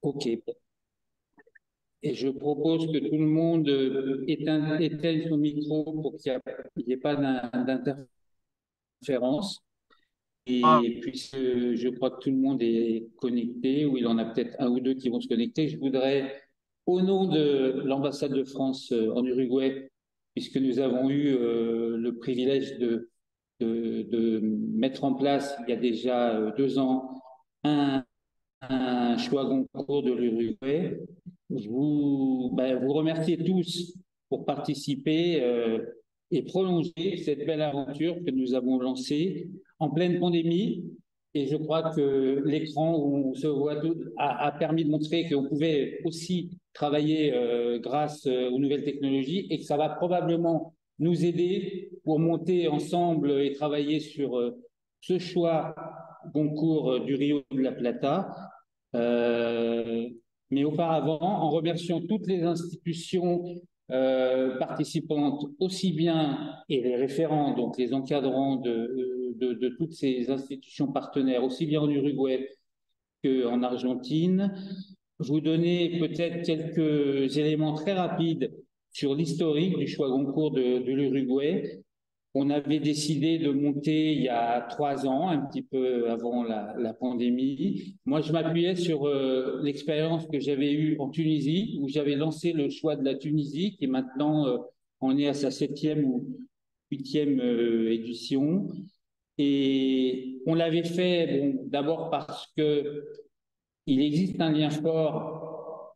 Ok. Et je propose que tout le monde éteigne son micro pour qu'il n'y ait pas d'interférence. Et puisque je crois que tout le monde est connecté, ou il en a peut-être un ou deux qui vont se connecter, je voudrais, au nom de l'ambassade de France en Uruguay, puisque nous avons eu le privilège de mettre en place, il y a déjà 2 ans, un choix concours de l'Uruguay. Vous remercier tous pour participer et prolonger cette belle aventure que nous avons lancée en pleine pandémie. Et je crois que l'écran où on se voit a permis de montrer qu'on pouvait aussi travailler grâce aux nouvelles technologies et que ça va probablement nous aider pour monter ensemble et travailler sur ce choix concours du Rio de la Plata. Euh, mais auparavant, en remerciant toutes les institutions participantes, aussi bien et les référents, donc les encadrants de toutes ces institutions partenaires, aussi bien en Uruguay qu'en Argentine, vous donner peut-être quelques éléments très rapides sur l'historique du choix Goncourt de l'Uruguay. On avait décidé de monter il y a 3 ans, un petit peu avant la pandémie. Moi, je m'appuyais sur l'expérience que j'avais eue en Tunisie, où j'avais lancé le choix de la Tunisie, qui est maintenant, on est à sa 7e ou 8e édition. Et on l'avait fait, bon, d'abord parce que il existe un lien fort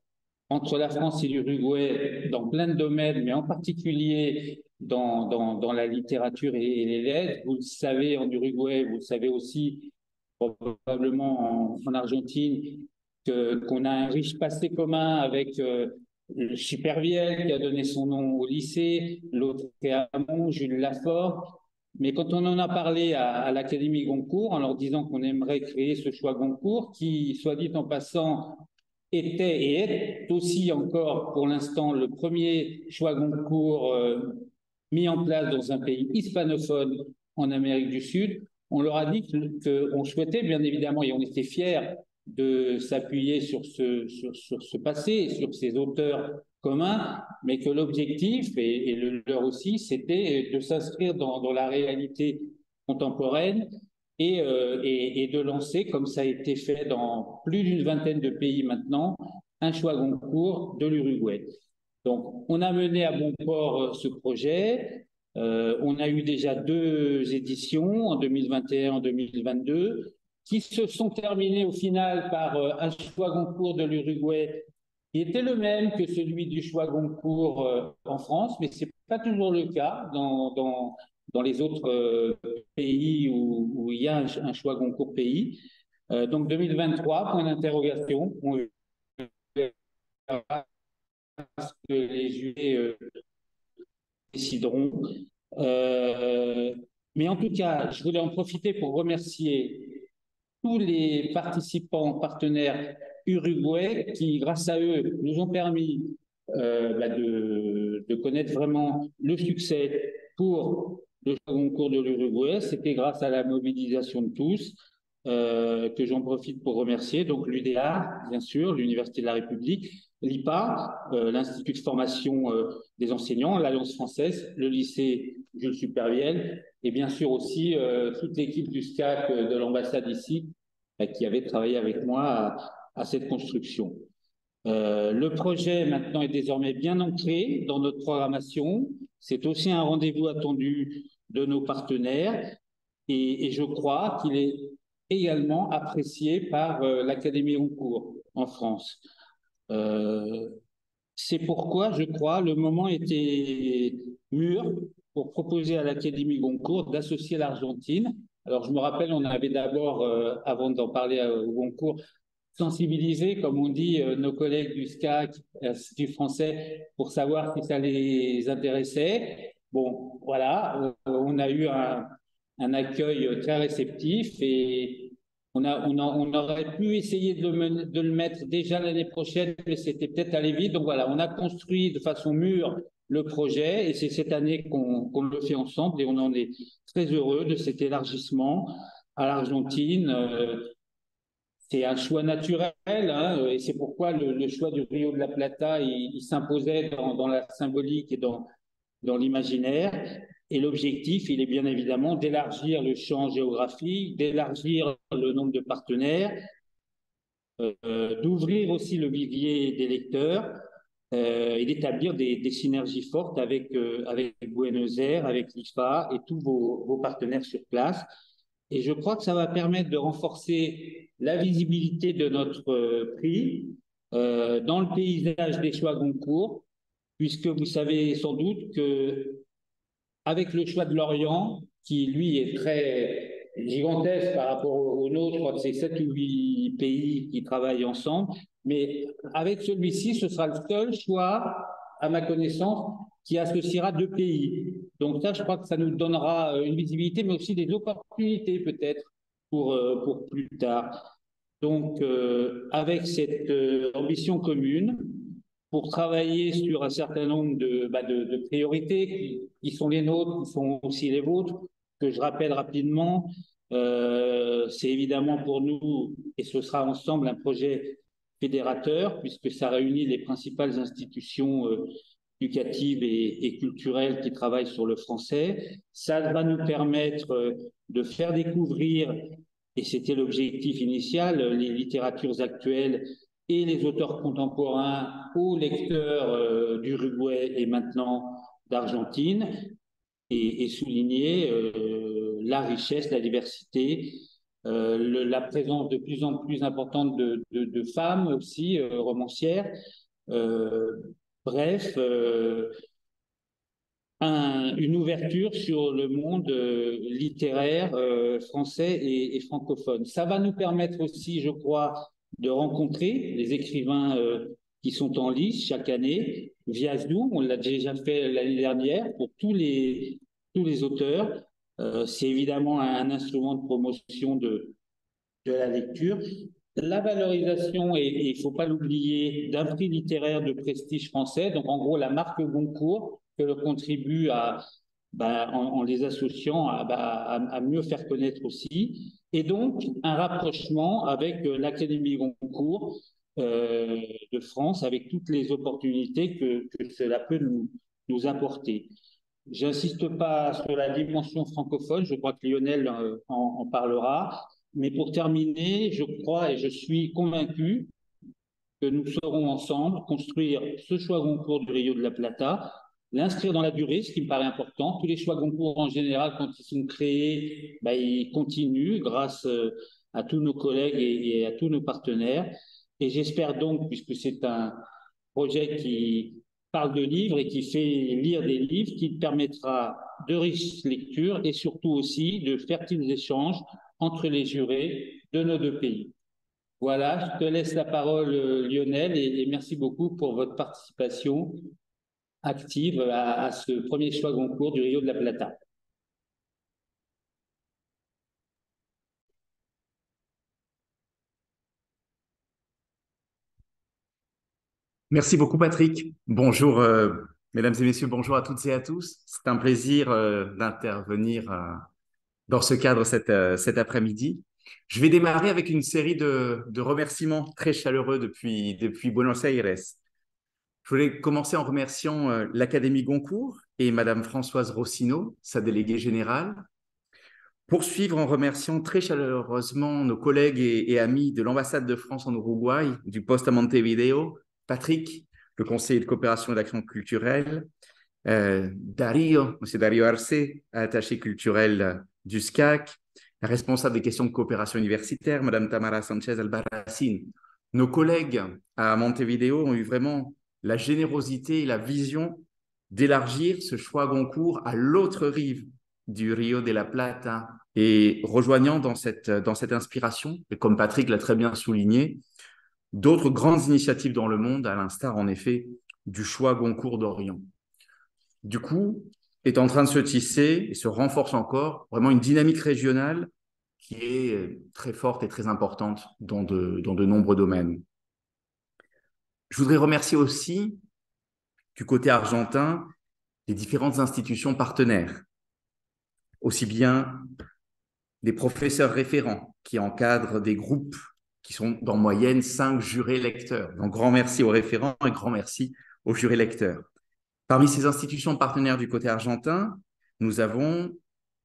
entre la France et l'Uruguay dans plein de domaines, mais en particulier dans la littérature et les lettres. Vous le savez en Uruguay, vous le savez aussi probablement en Argentine, qu'on a un riche passé commun avec le Supervielle qui a donné son nom au lycée, l'autre est à Mont, Jules Lafort. Mais quand on en a parlé à l'Académie Goncourt, en leur disant qu'on aimerait créer ce choix Goncourt, qui, soit dit en passant, était et est aussi encore pour l'instant le premier choix Goncourt mis en place dans un pays hispanophone en Amérique du Sud. On leur a dit qu'on souhaitait bien évidemment et on était fiers de s'appuyer sur ce passé, sur ces auteurs communs, mais que l'objectif, et le leur aussi, c'était de s'inscrire dans la réalité contemporaine et de lancer, comme ça a été fait dans plus d'une vingtaine de pays maintenant, un choix Goncourt de l'Uruguay. Donc, on a mené à bon port ce projet. On a eu déjà 2 éditions, en 2021 et en 2022, qui se sont terminées au final par un choix Goncourt de l'Uruguay qui était le même que celui du choix Goncourt en France, mais ce n'est pas toujours le cas dans les autres pays où il y a un choix Goncourt pays. Donc 2023, point d'interrogation, on verra ce que les jurés décideront. Euh, mais en tout cas, je voulais en profiter pour remercier tous les participants partenaires uruguayens qui, grâce à eux, nous ont permis de connaître vraiment le succès pour le concours de l'Uruguay. C'était grâce à la mobilisation de tous que j'en profite pour remercier. Donc l'UDA, bien sûr, l'Université de la République, l'IPA, l'Institut de formation des enseignants, l'Alliance française, le lycée Jules Supervielle, et bien sûr aussi toute l'équipe du SCAC de l'ambassade ici, qui avait travaillé avec moi à cette construction. Le projet maintenant est désormais bien ancré dans notre programmation. C'est aussi un rendez-vous attendu de nos partenaires et je crois qu'il est également apprécié par l'Académie Goncourt en France. Euh, c'est pourquoi, je crois, le moment était mûr pour proposer à l'Académie Goncourt d'associer l'Argentine. Alors, je me rappelle, on avait d'abord, avant d'en parler au Goncourt, sensibiliser, comme on dit, nos collègues du SCAC, du français, pour savoir si ça les intéressait. Bon, voilà, on a eu un accueil très réceptif et on aurait pu essayer de le mettre déjà l'année prochaine, mais c'était peut-être aller vite. Donc voilà, on a construit de façon mûre le projet et c'est cette année qu'on le fait ensemble et on en est très heureux de cet élargissement à l'Argentine. c'est un choix naturel, hein, et c'est pourquoi le choix du Rio de la Plata, il s'imposait dans la symbolique et dans l'imaginaire. Et l'objectif, il est bien évidemment d'élargir le champ géographique, d'élargir le nombre de partenaires, d'ouvrir aussi le vivier des lecteurs et d'établir des synergies fortes avec Buenos Aires, avec l'IFA et tous vos partenaires sur place. Et je crois que ça va permettre de renforcer la visibilité de notre prix dans le paysage des choix Goncourt, puisque vous savez sans doute que avec le choix de l'Orient, qui lui est très gigantesque par rapport au nôtre, je crois que c'est 7 ou 8 pays qui travaillent ensemble, mais avec celui-ci, ce sera le seul choix, à ma connaissance, qui associera 2 pays. Donc ça, je crois que ça nous donnera une visibilité, mais aussi des opportunités peut-être pour plus tard. Donc, avec cette ambition commune, pour travailler sur un certain nombre de priorités qui sont les nôtres, qui sont aussi les vôtres, que je rappelle rapidement. C'est évidemment pour nous, et ce sera ensemble, un projet fédérateur, puisque ça réunit les principales institutions éducatives et culturelles qui travaillent sur le français. Ça va nous permettre de faire découvrir, et c'était l'objectif initial, les littératures actuelles et les auteurs contemporains aux lecteurs d'Uruguay et maintenant d'Argentine, et souligner la richesse, la diversité, la présence de plus en plus importante de femmes aussi, romancières. Euh, bref, une ouverture sur le monde littéraire français et francophone. Ça va nous permettre aussi, je crois, de rencontrer les écrivains qui sont en lice chaque année via Zoom. On l'a déjà fait l'année dernière pour tous les auteurs. C'est évidemment un instrument de promotion de la lecture. La valorisation, et il ne faut pas l'oublier, d'un prix littéraire de prestige français, donc en gros la marque Goncourt, que l'on contribue en les associant à mieux faire connaître aussi, et donc un rapprochement avec l'Académie Goncourt de France, avec toutes les opportunités que cela peut nous apporter. J'insiste pas sur la dimension francophone, je crois que Lionel en parlera, mais pour terminer, je crois et je suis convaincu que nous saurons ensemble construire ce choix Goncourt du Rio de la Plata, l'inscrire dans la durée, ce qui me paraît important. Tous les choix Goncourt en général, quand ils sont créés, ils continuent grâce à tous nos collègues et à tous nos partenaires. Et j'espère donc, puisque c'est un projet qui parle de livres et qui fait lire des livres, qui permettra de riches lectures et surtout aussi de fertiles échanges entre les jurés de nos 2 pays. Voilà, je te laisse la parole, Lionel, et merci beaucoup pour votre participation active à ce premier choix Goncourt du Rio de la Plata. Merci beaucoup, Patrick. Bonjour, mesdames et messieurs, bonjour à toutes et à tous. C'est un plaisir d'intervenir dans ce cadre cet après-midi. Je vais démarrer avec une série de remerciements très chaleureux depuis Buenos Aires. Je voulais commencer en remerciant l'Académie Goncourt et Madame Françoise Rossino, sa déléguée générale. Poursuivre en remerciant très chaleureusement nos collègues et amis de l'ambassade de France en Uruguay, du poste à Montevideo, Patrick, le conseiller de coopération et d'action culturelle, monsieur Dario Arce, attaché culturel du SCAC, la responsable des questions de coopération universitaire, Madame Tamara Sanchez Albarracin. Nos collègues à Montevideo ont eu vraiment la générosité et la vision d'élargir ce choix Goncourt à l'autre rive du Rio de la Plata et rejoignant dans cette inspiration, et comme Patrick l'a très bien souligné, d'autres grandes initiatives dans le monde, à l'instar en effet du choix Goncourt d'Orient. Du coup, est en train de se tisser et se renforce encore vraiment une dynamique régionale qui est très forte et très importante dans de nombreux domaines. Je voudrais remercier aussi, du côté argentin, les différentes institutions partenaires, aussi bien des professeurs référents qui encadrent des groupes qui sont en moyenne 5 jurés lecteurs. Donc, grand merci aux référents et grand merci aux jurés lecteurs. Parmi ces institutions partenaires du côté argentin, nous avons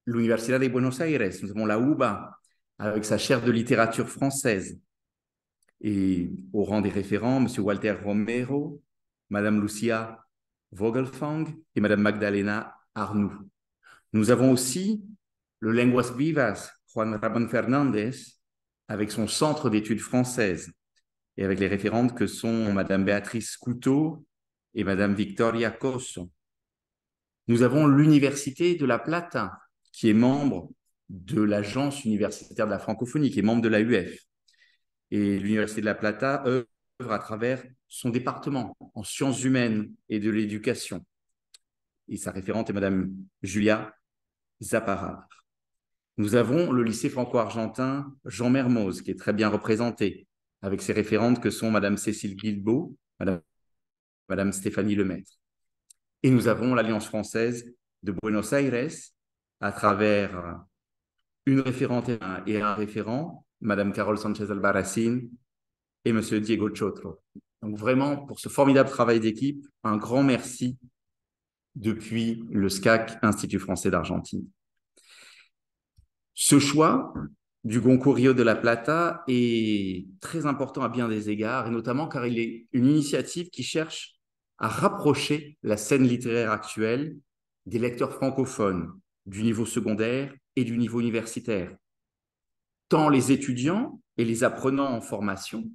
l'Universidad de Buenos Aires, nous avons la UBA, avec sa chaire de littérature française. Et au rang des référents, M. Walter Romero, Mme Lucia Vogelfang et Mme Magdalena Arnoux. Nous avons aussi le Lenguas Vivas, Juan Ramón Fernández, avec son centre d'études françaises et avec les référentes que sont Mme Béatrice Couteau et Mme Victoria Cosso. Nous avons l'Université de La Plata, qui est membre de l'Agence universitaire de la francophonie, qui est membre de l'AUF. Et l'Université de La Plata œuvre à travers son département en sciences humaines et de l'éducation. Et sa référente est Mme Julia Zaparar. Nous avons le lycée franco-argentin Jean Mermoz, qui est très bien représenté, avec ses référentes que sont Mme Cécile Guilbeault, Mme Stéphanie Lemaître. Et nous avons l'Alliance française de Buenos Aires, à travers une référente et un référent, Mme Carol Sanchez Albarracín et M. Diego Chotro. Donc vraiment, pour ce formidable travail d'équipe, un grand merci depuis le SCAC, Institut français d'Argentine. Ce choix du Goncourt Rio de la Plata est très important à bien des égards, et notamment car il est une initiative qui cherche à rapprocher la scène littéraire actuelle des lecteurs francophones du niveau secondaire et du niveau universitaire. Tant les étudiants et les apprenants en formation,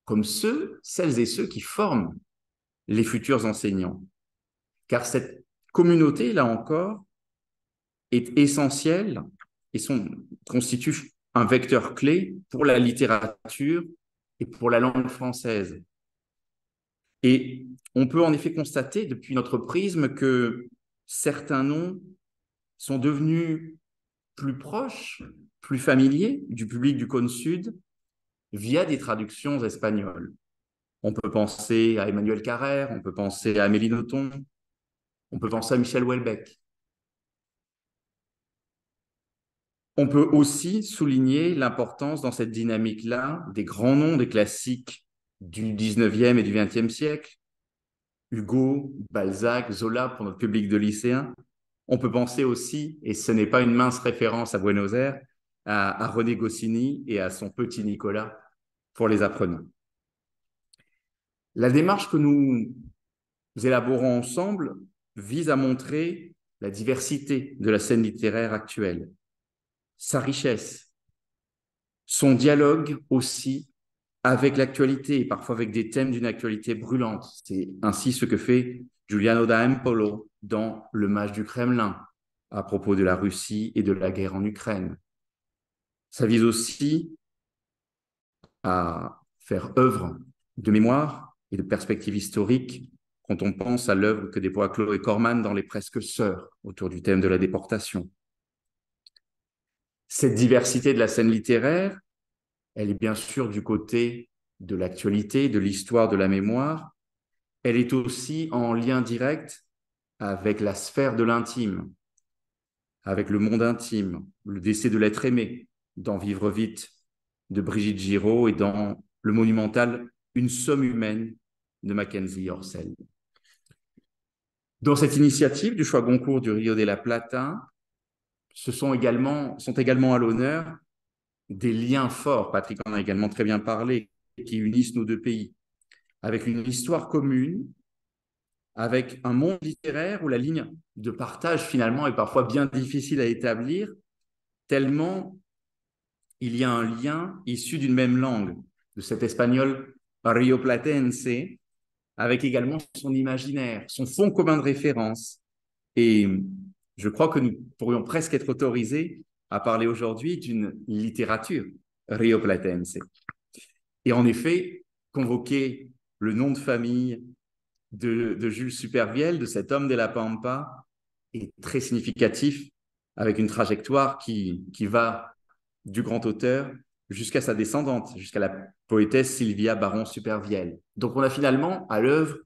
comme celles et ceux qui forment les futurs enseignants. Car cette communauté, là encore, est essentielle et constitue un vecteur clé pour la littérature et pour la langue française. Et on peut en effet constater depuis notre prisme que certains noms sont devenus plus proches, plus familiers du public du cône sud via des traductions espagnoles. On peut penser à Emmanuel Carrère, on peut penser à Amélie Nothomb, on peut penser à Michel Houellebecq. On peut aussi souligner l'importance dans cette dynamique-là des grands noms des classiques du 19e et du 20e siècle, Hugo, Balzac, Zola pour notre public de lycéens. On peut penser aussi, et ce n'est pas une mince référence à Buenos Aires, à René Goscinny et à son petit Nicolas pour les apprenants. La démarche que nous élaborons ensemble vise à montrer la diversité de la scène littéraire actuelle, sa richesse, son dialogue aussi avec l'actualité et parfois avec des thèmes d'une actualité brûlante. C'est ainsi ce que fait Giuliano d'Ampolo dans Le Mage du Kremlin à propos de la Russie et de la guerre en Ukraine. Ça vise aussi à faire œuvre de mémoire et de perspective historique quand on pense à l'œuvre que déploient Chloé Corman dans Les Presque Sœurs autour du thème de la déportation. Cette diversité de la scène littéraire, elle est bien sûr du côté de l'actualité, de l'histoire, de la mémoire. Elle est aussi en lien direct avec la sphère de l'intime, avec le monde intime, le décès de l'être aimé, dans Vivre vite de Brigitte Giraud et dans le monumental Une somme humaine de Mackenzie Orsel. Dans cette initiative du choix Goncourt du Rio de la Plata, sont également à l'honneur des liens forts, Patrick en a également très bien parlé, qui unissent nos deux pays, avec une histoire commune, avec un monde littéraire où la ligne de partage finalement est parfois bien difficile à établir, tellement il y a un lien issu d'une même langue, de cet espagnol rioplatense, avec également son imaginaire, son fond commun de référence. Et je crois que nous pourrions presque être autorisés à parler aujourd'hui d'une littérature rioplatense. Et en effet, convoquer le nom de famille de Jules Supervielle, de cet homme de la Pampa, est très significatif, avec une trajectoire qui va du grand auteur jusqu'à sa descendante, jusqu'à la poétesse Sylvia Baron Supervielle. Donc on a finalement à l'œuvre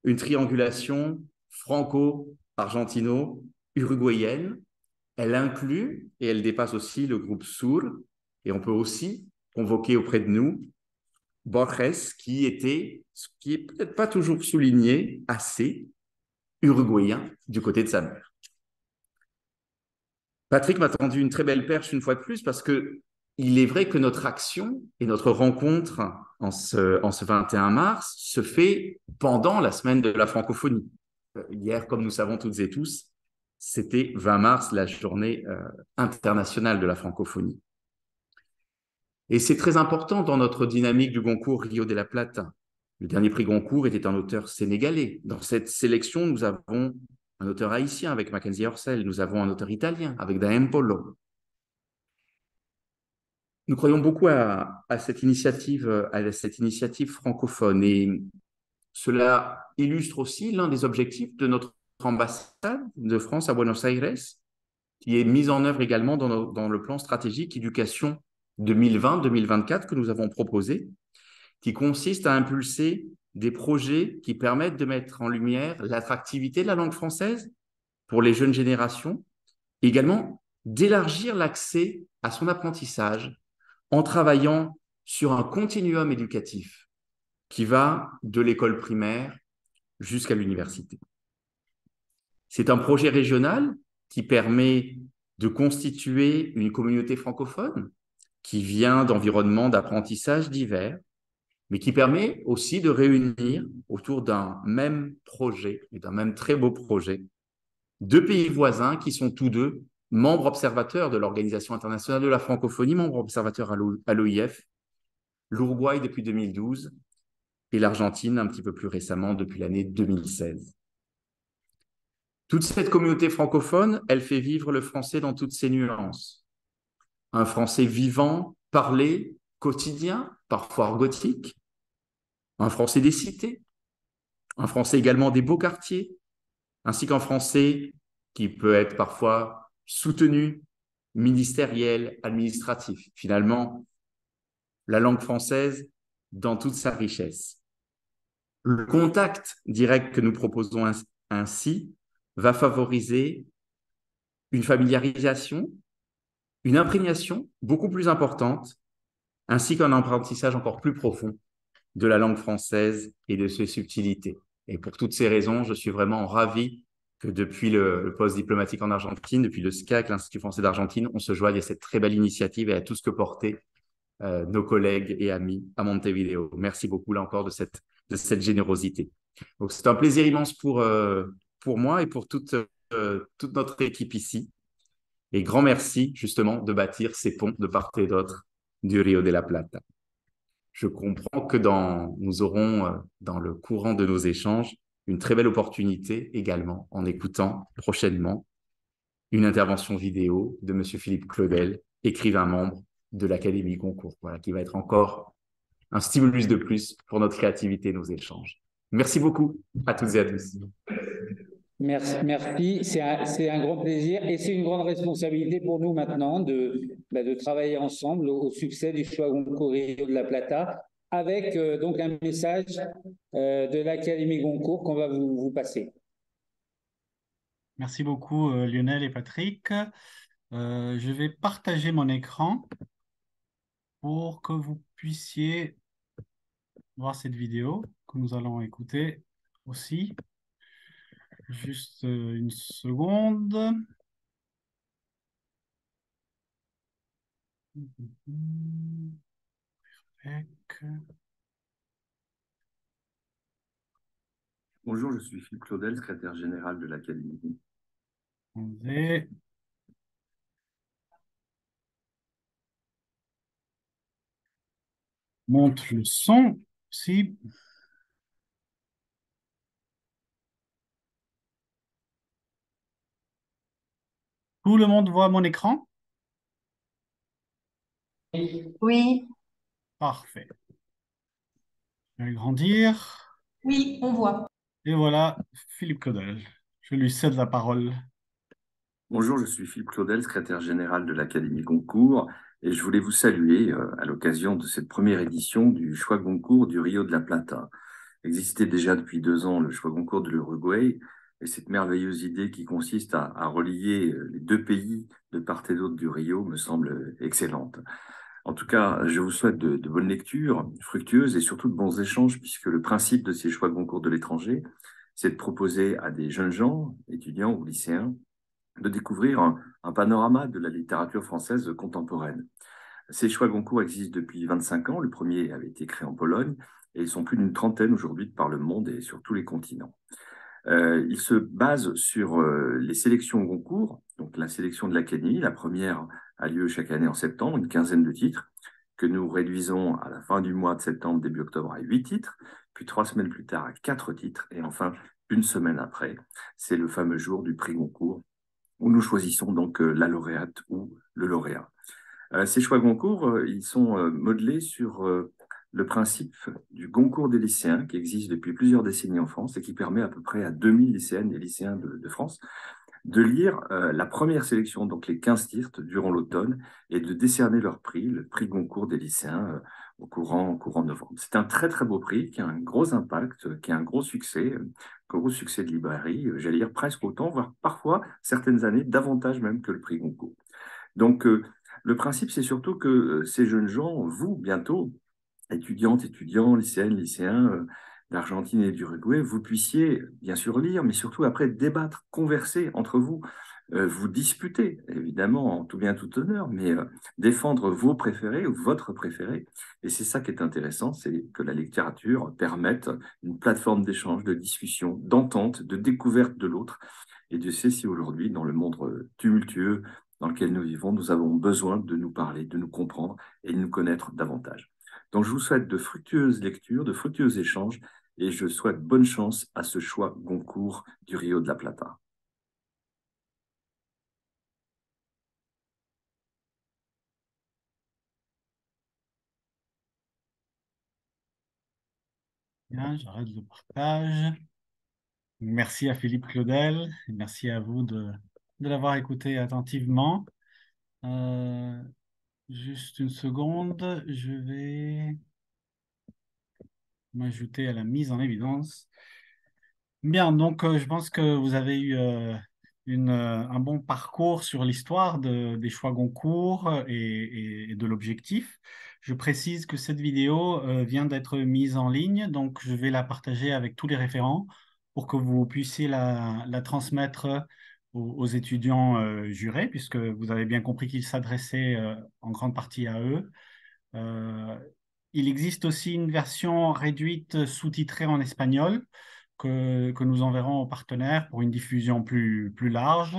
une triangulation franco-argentino-uruguayenne. Elle inclut et elle dépasse aussi le groupe Sur, et on peut aussi convoqué auprès de nous Borges, qui était, ce qui est peut-être pas toujours souligné, assez uruguayen du côté de sa mère. Patrick m'a tendu une très belle perche une fois de plus parce que il est vrai que notre action et notre rencontre en ce 21 mars se fait pendant la semaine de la francophonie. Hier, comme nous savons toutes et tous, c'était 20 mars, la journée internationale de la francophonie. Et c'est très important dans notre dynamique du Goncourt Rio de la Plata. Le dernier prix Goncourt était un auteur sénégalais. Dans cette sélection, nous avons un auteur haïtien avec Mackenzie Orsel, nous avons un auteur italien avec Daem Polo. Nous croyons beaucoup à cette initiative francophone et cela illustre aussi l'un des objectifs de notre ambassade de France à Buenos Aires, qui est mise en œuvre également dans le plan stratégique éducation 2020-2024 que nous avons proposé, qui consiste à impulser des projets qui permettent de mettre en lumière l'attractivité de la langue française pour les jeunes générations, et également d'élargir l'accès à son apprentissage en travaillant sur un continuum éducatif qui va de l'école primaire jusqu'à l'université. C'est un projet régional qui permet de constituer une communauté francophone qui vient d'environnements d'apprentissage divers, mais qui permet aussi de réunir autour d'un même projet, et d'un même très beau projet, deux pays voisins qui sont tous deux membres observateurs de l'Organisation internationale de la francophonie, membres observateurs à l'OIF, l'Uruguay depuis 2012 et l'Argentine un petit peu plus récemment depuis l'année 2016. Toute cette communauté francophone, elle fait vivre le français dans toutes ses nuances. Un français vivant, parlé, quotidien, parfois argotique, un français des cités, un français également des beaux quartiers, ainsi qu'un français qui peut être parfois soutenu, ministériel, administratif. Finalement, la langue française dans toute sa richesse. Le contact direct que nous proposons ainsi va favoriser une familiarisation, une imprégnation beaucoup plus importante, ainsi qu'un apprentissage encore plus profond de la langue française et de ses subtilités. Et pour toutes ces raisons, je suis vraiment ravi que depuis le poste diplomatique en Argentine, depuis le SCAC, l'Institut français d'Argentine, on se joigne à cette très belle initiative et à tout ce que portaient nos collègues et amis à Montevideo. Merci beaucoup là encore de cette générosité. Donc c'est un plaisir immense pour moi et pour toute notre équipe ici. Et grand merci justement de bâtir ces ponts de part et d'autre du Rio de la Plata. Je comprends que nous aurons dans le courant de nos échanges une très belle opportunité également en écoutant prochainement une intervention vidéo de M. Philippe Claudel, écrivain membre de l'Académie Goncourt, voilà, qui va être encore un stimulus de plus pour notre créativité et nos échanges. Merci beaucoup à toutes et à tous. Merci. C'est un grand plaisir et c'est une grande responsabilité pour nous maintenant de travailler ensemble au succès du choix Goncourt Rio de la Plata avec donc un message de l'Académie Goncourt qu'on va vous passer. Merci beaucoup Lionel et Patrick. Je vais partager mon écran pour que vous puissiez voir cette vidéo que nous allons écouter aussi. Juste une seconde. Bonjour, je suis Philippe Claudel, secrétaire général de l'Académie. Attendez. Monte le son aussi. Tout le monde voit mon écran? Oui, Parfait. Je vais grandir. oui, on voit. Et voilà, Philippe Claudel. Je lui cède la parole. Bonjour, je suis Philippe Claudel, secrétaire général de l'Académie Goncourt, et je voulais vous saluer à l'occasion de cette première édition du choix Goncourt du Rio de la Plata. Existait déjà depuis 2 ans le choix Goncourt de l'Uruguay, et cette merveilleuse idée qui consiste à relier les deux pays de part et d'autre du Rio me semble excellente. En tout cas, je vous souhaite de bonnes lectures, fructueuses et surtout de bons échanges, puisque le principe de ces choix concours de l'étranger, c'est de proposer à des jeunes gens, étudiants ou lycéens, de découvrir un panorama de la littérature française contemporaine. Ces choix Goncourt existent depuis 25 ans. Le premier avait été créé en Pologne et ils sont plus d'une trentaine aujourd'hui par le monde et sur tous les continents. Ils se basent sur les sélections Goncourt, donc la sélection de l'Académie. La première a lieu chaque année en septembre, une quinzaine de titres, que nous réduisons à la fin du mois de septembre, début octobre, à 8 titres, puis 3 semaines plus tard à 4 titres, et enfin, une semaine après, c'est le fameux jour du prix Goncourt, où nous choisissons donc la lauréate ou le lauréat. Ces choix Goncourt, ils sont modelés sur le principe du Goncourt des lycéens qui existe depuis plusieurs décennies en France et qui permet à peu près à 2000 lycéennes et lycéens de France de lire la première sélection, donc les 15 titres durant l'automne, et de décerner leur prix, le prix Goncourt des lycéens, au courant novembre. C'est un très très beau prix qui a un gros impact, qui a un gros succès de librairie, j'allais dire presque autant, voire parfois certaines années davantage même que le prix Goncourt. Donc le principe, c'est surtout que ces jeunes gens, vous bientôt, étudiantes, étudiants, lycéennes, lycéens d'Argentine et d'Uruguay, vous puissiez bien sûr lire, mais surtout après débattre, converser entre vous, vous disputer, évidemment, en tout bien, tout honneur, mais défendre vos préférés ou votre préféré. Et c'est ça qui est intéressant, c'est que la littérature permette une plateforme d'échange, de discussion, d'entente, de découverte de l'autre. Et Dieu sait si aujourd'hui, dans le monde tumultueux dans lequel nous vivons, nous avons besoin de nous parler, de nous comprendre et de nous connaître davantage. Donc, je vous souhaite de fructueuses lectures, de fructueux échanges, et je souhaite bonne chance à ce choix Goncourt du Rio de la Plata. Bien, j'arrête le partage. Merci à Philippe Claudel, et merci à vous de l'avoir écouté attentivement. Euh, Juste une seconde, je vais m'ajouter à la mise en évidence. Bien, donc je pense que vous avez eu un bon parcours sur l'histoire des choix Goncourt et de l'objectif. Je précise que cette vidéo vient d'être mise en ligne, donc je vais la partager avec tous les référents pour que vous puissiez la transmettre aux étudiants jurés, puisque vous avez bien compris qu'il s'adressait en grande partie à eux. Euh, il existe aussi une version réduite sous-titrée en espagnol que nous enverrons aux partenaires pour une diffusion plus large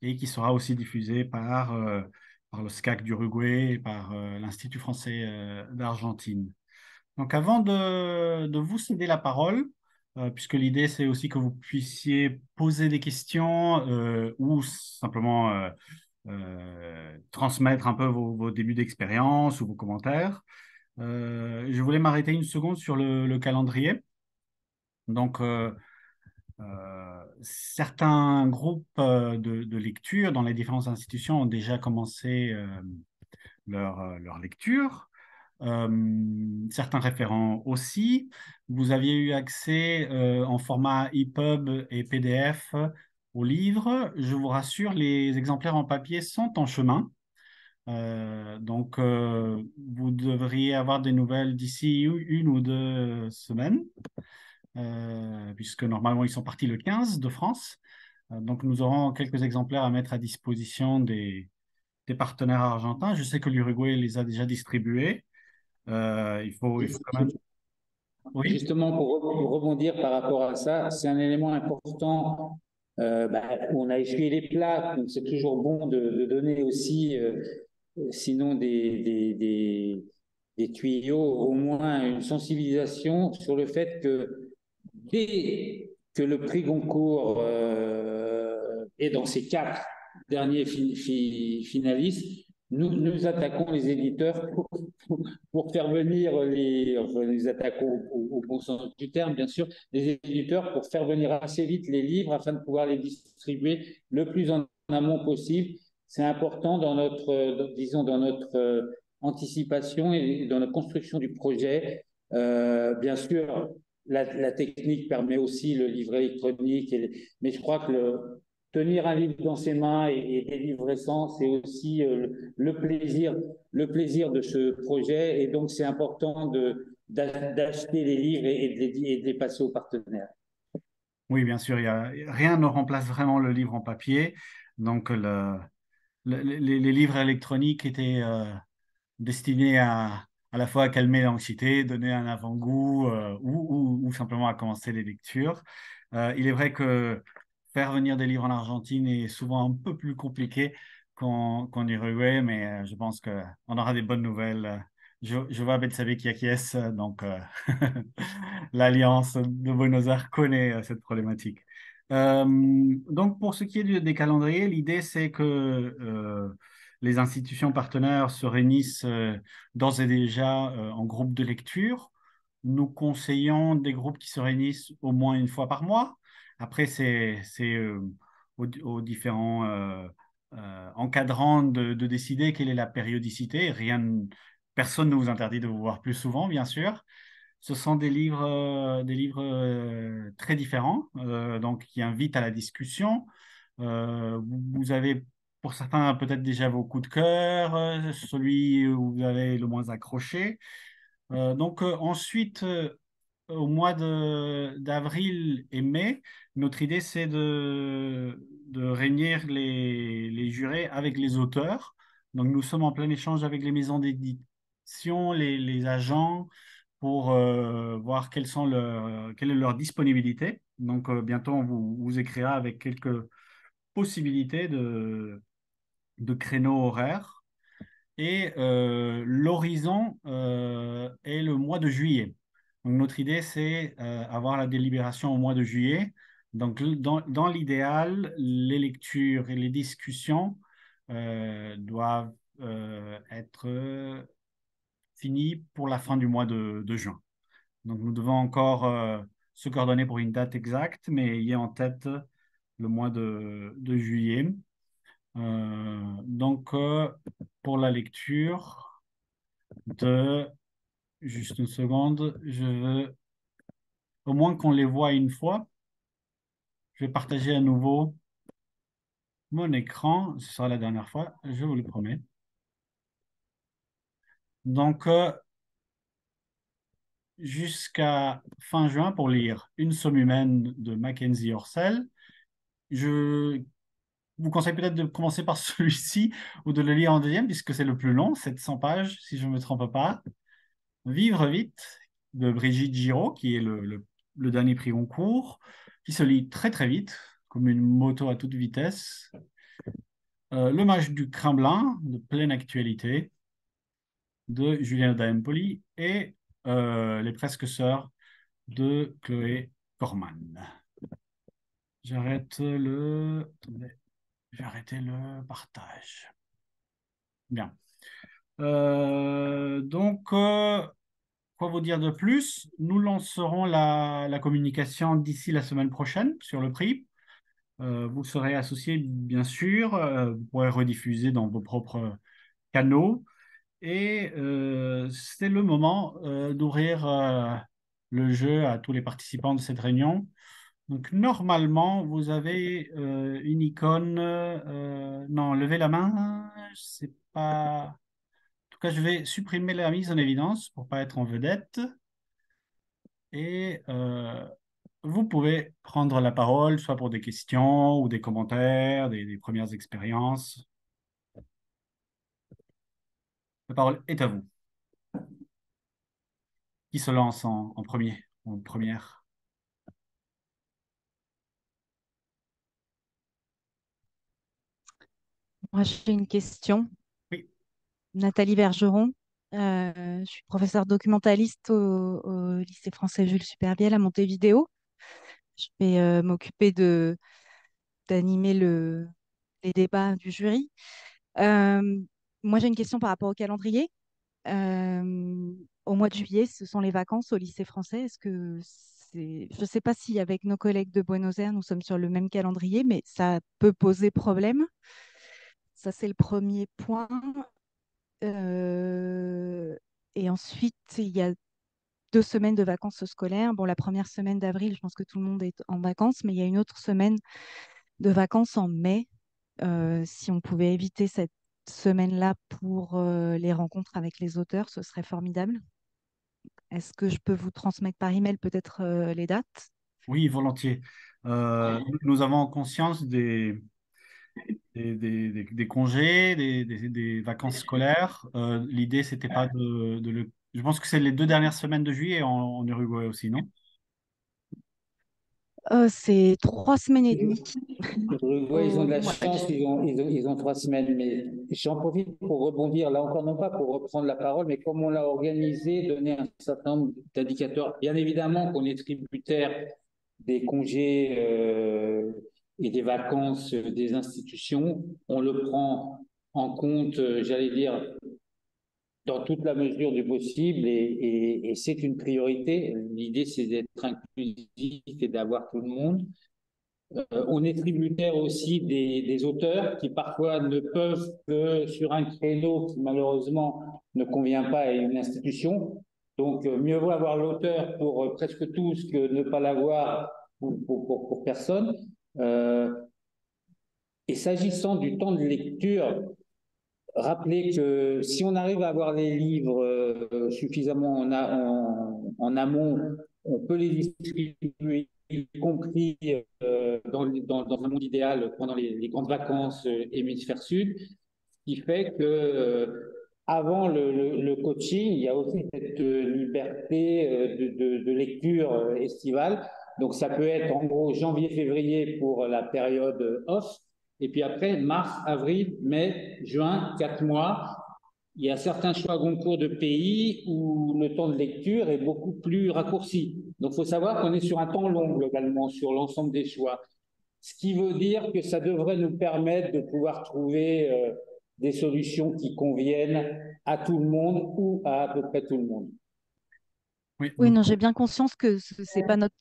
et qui sera aussi diffusée par le SCAC d'Uruguay et par l'Institut français d'Argentine. Donc avant de vous céder la parole, puisque l'idée c'est aussi que vous puissiez poser des questions ou simplement transmettre un peu vos débuts d'expérience ou vos commentaires. Je voulais m'arrêter une seconde sur le calendrier. Donc, certains groupes de lecture dans les différentes institutions ont déjà commencé leur lecture. Certains référents aussi. Vous aviez eu accès en format EPUB et PDF aux livres. Je vous rassure, les exemplaires en papier sont en chemin. Donc, vous devriez avoir des nouvelles d'ici une ou deux semaines, puisque normalement ils sont partis le 15 de France. Donc, nous aurons quelques exemplaires à mettre à disposition des partenaires argentins. Je sais que l'Uruguay les a déjà distribués. Il faut quand même. Oui, Justement, pour rebondir par rapport à ça, c'est un élément important. On a essuyé les plats, donc c'est toujours bon de donner aussi, sinon des tuyaux, au moins une sensibilisation sur le fait que dès que le prix Goncourt est dans ses 4 derniers finalistes, nous attaquons les éditeurs pour faire venir enfin, nous attaquons au bon sens du terme, bien sûr, les éditeurs pour faire venir assez vite les livres afin de pouvoir les distribuer le plus en amont possible. C'est important disons, dans notre anticipation et dans la construction du projet. Bien sûr, la technique permet aussi le livret électronique, mais je crois que tenir un livre dans ses mains et des livres récents, c'est aussi le plaisir de ce projet. Et donc, c'est important d'acheter les livres et de les passer aux partenaires. Oui, bien sûr, rien ne remplace vraiment le livre en papier. Donc, les livres électroniques étaient destinés à la fois à calmer l'anxiété, donner un avant-goût ou simplement à commencer les lectures. Il est vrai que faire venir des livres en Argentine est souvent un peu plus compliqué qu'en Uruguay, mais je pense qu'on aura des bonnes nouvelles. Je vois Betsabe qui acquiesce, donc l'Alliance de Buenos Aires connaît cette problématique. Donc, pour ce qui est des calendriers, l'idée, c'est que les institutions partenaires se réunissent d'ores et déjà en groupe de lecture. Nous conseillons des groupes qui se réunissent au moins une fois par mois. Après, c'est aux différents encadrants de décider quelle est la périodicité. Personne ne vous interdit de vous voir plus souvent, bien sûr. Ce sont des livres très différents, donc qui invitent à la discussion. Vous avez pour certains peut-être déjà vos coups de cœur, celui où vous avez le moins accroché. Donc ensuite, au mois d'avril et mai, notre idée c'est de réunir les jurés avec les auteurs. Donc nous sommes en plein échange avec les maisons d'édition, les agents, pour voir quelle est leur disponibilité. Donc bientôt on vous écrira avec quelques possibilités de créneaux horaires. Et l'horizon est le mois de juillet. Donc, notre idée, c'est avoir la délibération au mois de juillet. Donc, dans l'idéal, les lectures et les discussions doivent être finies pour la fin du mois de juin. Donc, nous devons encore se coordonner pour une date exacte, mais ayez en tête le mois de juillet. Donc, pour la lecture juste une seconde, je veux au moins qu'on les voit une fois. Je vais partager à nouveau mon écran. Ce sera la dernière fois, je vous le promets. Donc, jusqu'à fin juin, pour lire Une somme humaine de Mackenzie Orsel, je vous conseille peut-être de commencer par celui-ci ou de le lire en deuxième, puisque c'est le plus long, 700 pages, si je ne me trompe pas. Vivre vite de Brigitte Giraud, qui est le dernier prix Goncourt, qui se lit très très vite, comme une moto à toute vitesse. Le Mage du Kremlin, de pleine actualité, de Julien Daempoli, et Les Presque Sœurs de Chloé Corman. Attendez, j'ai arrêté le partage. Bien. Donc, quoi vous dire de plus? Nous lancerons la communication d'ici la semaine prochaine sur le prix. Vous serez associé, bien sûr. Vous pourrez rediffuser dans vos propres canaux. Et c'est le moment d'ouvrir le jeu à tous les participants de cette réunion. Donc, normalement, vous avez une icône. Non, levez la main. C'est pas. En tout cas, je vais supprimer la mise en évidence pour ne pas être en vedette. Et vous pouvez prendre la parole, soit pour des questions ou des commentaires, des premières expériences. La parole est à vous. Qui se lance en premier, en première? Moi, j'ai une question. Oui. Nathalie Bergeron. Je suis professeure documentaliste au lycée français Jules Supervielle à Montevideo. Je vais m'occuper d'animer les débats du jury. Euh, Moi, j'ai une question par rapport au calendrier. Au mois de juillet, ce sont les vacances au lycée français. Je ne sais pas si avec nos collègues de Buenos Aires, nous sommes sur le même calendrier, mais ça peut poser problème. Ça, c'est le premier point. Euh, Et ensuite, il y a 2 semaines de vacances scolaires. Bon, la première semaine d'avril, je pense que tout le monde est en vacances, mais il y a une autre semaine de vacances en mai. Si on pouvait éviter cette semaine-là pour les rencontres avec les auteurs, ce serait formidable. Est-ce que je peux vous transmettre par email peut-être les dates? Oui, volontiers. Nous avons conscience des congés, des vacances scolaires. L'idée, c'était pas Je pense que c'est les 2 dernières semaines de juillet en Uruguay aussi, non? C'est 3 semaines et demie. L'Uruguay, ils ont de la Ouais. chance, ils ont 3 semaines, mais j'en profite pour rebondir, là encore, non pas pour reprendre la parole, mais comme on l'a organisé, donner un certain nombre d'indicateurs. Bien évidemment qu'on est tributaire des congés et des vacances des institutions. On le prend en compte, j'allais dire, dans toute la mesure du possible et c'est une priorité. L'idée, c'est d'être inclusif et d'avoir tout le monde. On est tributaire aussi des auteurs qui parfois ne peuvent que sur un créneau qui malheureusement ne convient pas à une institution. Donc, mieux vaut avoir l'auteur pour presque tous que ne pas l'avoir pour personne. Euh, et s'agissant du temps de lecture, rappelez que si on arrive à avoir les livres suffisamment en amont, on peut les distribuer, y compris dans un monde idéal pendant les grandes vacances hémisphère sud, ce qui fait que avant le coaching, il y a aussi cette liberté de lecture estivale. Donc ça peut être en gros janvier-février pour la période off, et puis après, mars, avril, mai, juin, 4 mois, il y a certains choix Goncourt de pays où le temps de lecture est beaucoup plus raccourci. Donc, il faut savoir qu'on est sur un temps long globalement sur l'ensemble des choix. Ce qui veut dire que ça devrait nous permettre de pouvoir trouver des solutions qui conviennent à tout le monde ou à peu près tout le monde. Oui, Oui, non, j'ai bien conscience que c'est pas notre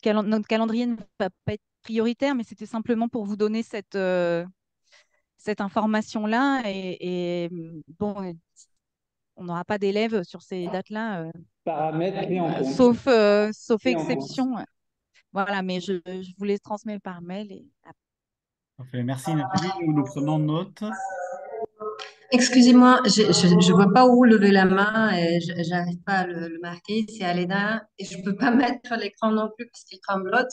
calendrier ne va pas être prioritaire, mais c'était simplement pour vous donner cette information-là. Bon, on n'aura pas d'élèves sur ces dates-là, Paramètres pris en compte. sauf Pris en compte. exception. Voilà, mais je vous les transmets par mail. parfait. Merci Nathalie, nous prenons note. Excusez-moi, je vois pas où lever la main et j'arrive pas à le marquer. C'est Aléna et je peux pas mettre l'écran non plus parce qu'il tremblote.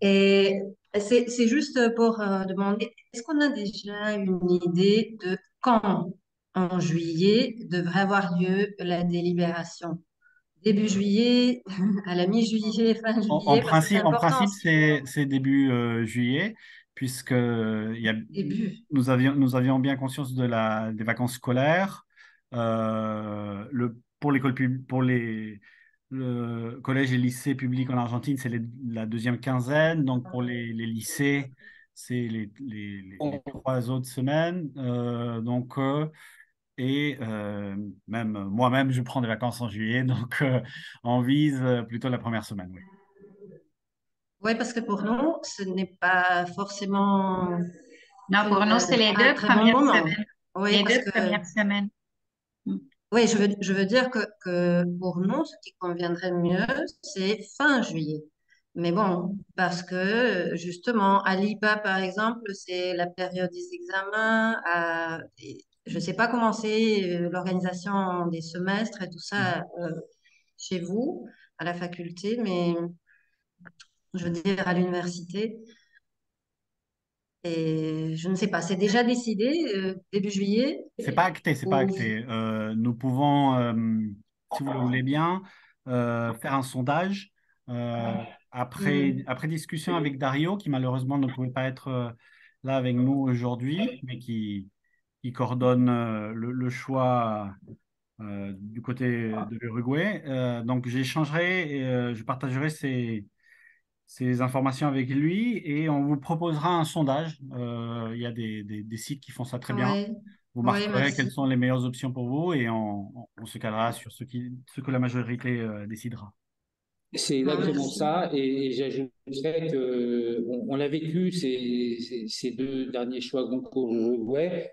Et c'est juste pour demander, est-ce qu'on a déjà une idée de quand en juillet devrait avoir lieu la délibération? Début juillet, à la mi-juillet, fin En juillet, parce que c'est principe, en important. principe c'est début juillet, puisque Début. nous avions bien conscience des vacances scolaires. Pour le collège et lycée public en Argentine, c'est la deuxième quinzaine. Donc pour les lycées, c'est les 3 autres semaines. Et même moi-même, je prends des vacances en juillet, donc on vise plutôt la première semaine, oui. Oui, parce que pour nous, ce n'est pas forcément Non, pour nous, c'est les un deux très bon premières moment. semaines. Oui, Les parce deux que premières semaines. Mm. oui, je veux dire que pour nous, ce qui conviendrait mieux, c'est fin juillet. Mais bon, parce que justement, à l'IPA, par exemple, c'est la période des examens. Je ne sais pas comment c'est l'organisation des semestres et tout ça chez vous, à la faculté, mais je veux dire à l'université. Et je ne sais pas, c'est déjà décidé début juillet C'est pas acté, c'est pas ou... acté. Nous pouvons, si vous le voulez bien, faire un sondage Mhm. après discussion avec Dario, qui malheureusement ne pouvait pas être là avec nous aujourd'hui, mais qui coordonne le choix du côté de l'Uruguay. Donc j'échangerai et je partagerai ces informations avec lui et on vous proposera un sondage. Il y a des sites qui font ça très bien. Oui, Vous oui, marquerez quelles merci. sont les meilleures options pour vous et on se calera sur ce que la majorité décidera. C'est Bon, exactement merci. ça, et j'ajouterais que on l'a vécu ces 2 derniers choix Goncourt Uruguay.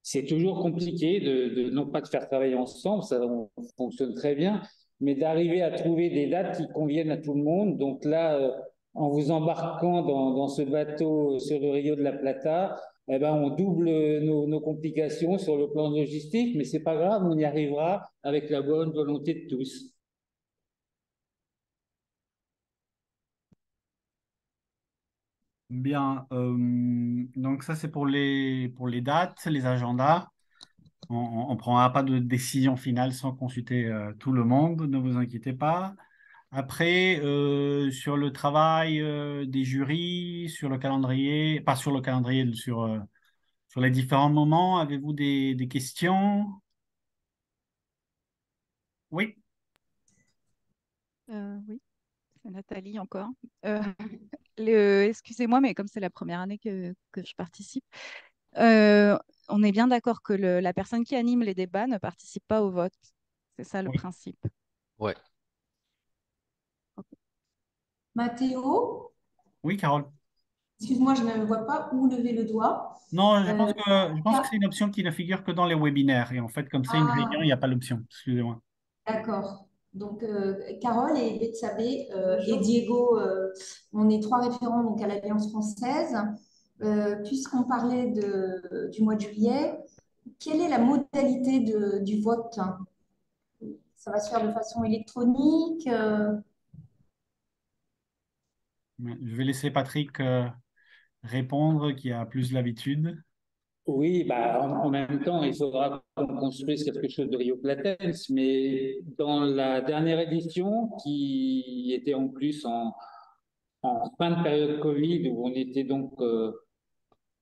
C'est toujours compliqué non pas de faire travailler ensemble, ça fonctionne très bien, mais d'arriver à trouver des dates qui conviennent à tout le monde. Donc là, en vous embarquant dans ce bateau sur le Rio de la Plata, eh ben, on double nos complications sur le plan logistique, mais c'est pas grave, on y arrivera avec la bonne volonté de tous. Bien, donc ça c'est pour les dates, les agendas. On ne prendra pas de décision finale sans consulter tout le monde, ne vous inquiétez pas. Après, sur le travail des jurys, sur le calendrier, pas sur le calendrier, sur les différents moments, avez-vous des questions? Oui, Oui, c'est Nathalie encore. Euh, excusez-moi, mais comme c'est la première année que je participe, euh, on est bien d'accord que la personne qui anime les débats ne participe pas au vote. C'est ça le oui. principe. Ouais. Mathéo, Oui, Carole. excuse-moi, je ne vois pas où lever le doigt. Non, Euh, je pense que c'est une option qui ne figure que dans les webinaires. Et en fait, comme c'est une réunion, il ah, n'y a pas l'option. Excusez-moi. d'accord. Donc, Carole et Betsabé et Diego, on est trois référents donc, à l'Alliance française. Puisqu'on parlait du mois de juillet, quelle est la modalité du vote? Ça va se faire de façon électronique? Je vais laisser Patrick répondre, qui a plus l'habitude. Oui, bah, en même temps, il faudra qu'on construise quelque chose de Rio Platense, mais dans la dernière édition, qui était en plus en fin de période Covid, où on était donc